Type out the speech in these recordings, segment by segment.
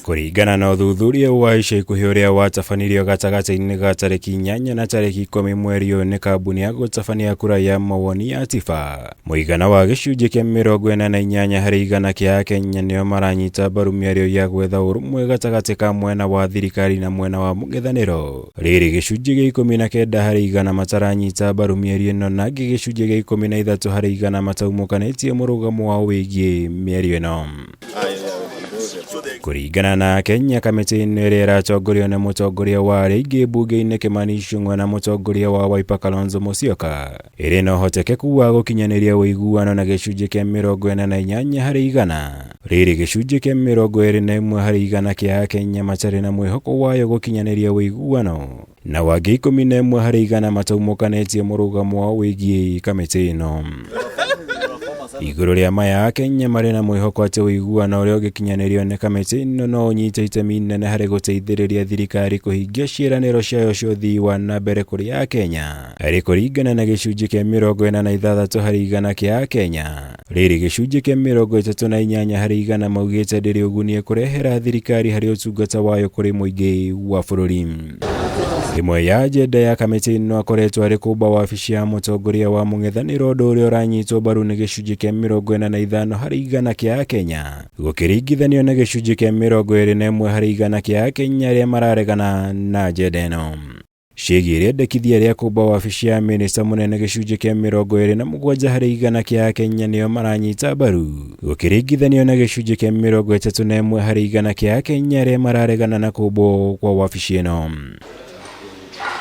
Kuringana na uthuthuria wa ica ikuhĩ ũrĩa watabanirio gatagatĩ-inĩ ga tarĩki 8 na tarĩki 10 mweri ũyũ nĩ kambuni ya gũtabania kura ya mawoni ya TIFA, mũigana wa gĩcunjĩ kĩa 48 harĩ igana kĩa Akenya nĩo maranyita mbaru mĩario ya gwetha ũrũmwe gatagatĩ ka mwena wa thirikari na mwena wa mũng'ethanĩro. Rĩrĩ gĩcunjĩ gĩa 19 harĩ igana mataranyita mbaru mĩario ĩno, na gĩcunjĩ gĩa 13 harĩ igana mataumũkanĩtie mũrũgamo wao wĩgiĩ mĩario ĩno. Kuringana na Akenya, kamĩtĩ ĩno ĩrĩa ĩratongorio nĩ mũtongoria wa arĩa aingĩ mbunge-inĩ Kimani Ichung'wa na mũtongoria wa Wiper Kalonzo Musyoka ĩrĩ na ũhotekeku wa gũkinyanĩria wuiguano na gĩcunjĩ kĩa 48 harĩ igana. Rĩrĩ gĩcunjĩ kĩa 21 harĩ igana kĩa Akenya matarĩ na mwĩhoko wayo gũkinyanĩria wuiguano, na wangĩ 11 harĩ igana mataumũkanĩtie mũrũgamo wao wĩgiĩ kamĩtĩ ĩno. Igũrũ rĩa maya, Akenya marĩ na mwĩhoko atĩ wuiguano ũrĩa ũgĩkinyanĩrio nĩ kamĩtĩ ĩno no ũnyite itemi inene harĩ gũteithĩrĩria thirikari kũhingia ciĩranĩro ciayo cia ũthii wa na mbere kũrĩ Akenya. Harĩ kũringana na gĩcunjĩ kĩa 46 harĩ igana kĩa Akenya, rĩrĩ gĩcunjĩ kĩa 38 harĩ igana maugĩte ndĩrĩ ũguni kũrehera thirikari harĩ ũtungata wayo kũrĩ mũingĩ wa bũrũri. Imwe ya ajenda ya kamĩtĩ ĩno akoretwo arĩ kũmba wabici ya mũtongoria wa mũng'ethanĩro, ũndũ ũrĩa ũranyitwo mbaru nĩ gĩcunjĩ kĩa 45 harĩ igana kĩa Akenya, gũkĩringithanio na gĩcunjĩ kĩa 21 harĩ igana kĩa Akenya arĩa mararegana na ajenda ĩno. Ciĩgiĩ rĩendekithia rĩa kũmba wabici ya minista mũnene, gĩcunjĩ kĩa 27 harĩ igana kĩa Akenya nĩo maranyita mbaru, gũkĩringithanio na gĩcunjĩ kĩa 31 harĩ igana kĩa Akenya arĩa mararegana na kũmbwo kwa wabici ĩno.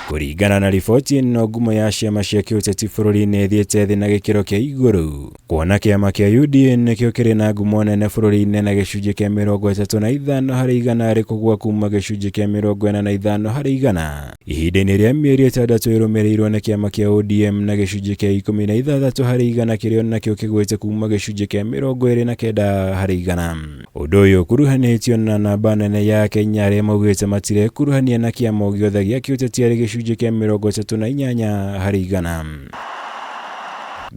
Kuringana na riboti ĩno, ngumo ya ciama cia kĩũteti bũrũri-inĩ ĩthiĩte thĩ na gĩkĩro kĩa igũrũ, kuona kĩama kĩa UDA nĩkĩo kĩrĩ na ngumo nene bũrũri-inĩ na gĩcunjĩ kĩa 35 harĩ igana arĩ kũgwa kuma gĩcunjĩ kĩa 45 harĩ igana ihinda-inĩ rĩa mĩeri 6 ĩrũmĩrĩirwo nĩ kĩama kĩa ODM, na gĩcunjĩ kĩa 16 harĩ igana kĩrĩa nakĩo kĩgwĩte kuma gĩcunjĩ kĩa 29 harĩ igana. Ũndũ ũyũ ũkuruhanĩtio na namba nene ya Akenya arĩa maugĩte matirekuruhania na kĩama o gĩothe gĩa kĩũteti arĩ gĩcunjĩ kĩa 38 harĩ igana.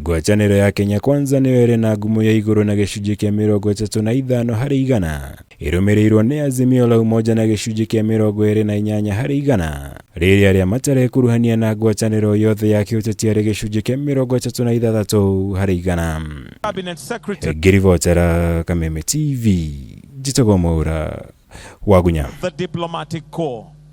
Ngwatanĩro ya Kenya Kwanza nĩyo ĩrĩ na ngumo ya igũrũ na gĩcunjĩ kĩa 35 harĩ igana, ĩrũmĩrĩirwo nĩ Azimio la Umoja na gĩcunjĩ kĩa 28 harĩ igana. Rĩrĩ arĩa matarekuruhania na ngwatanĩro yothe ya kĩũteti arĩ gĩcunjĩ kĩa 36 harĩ igana. Ngĩribotera Kameme TV, njĩtagwo Mwaura wa Gunya. The diplomatic corps.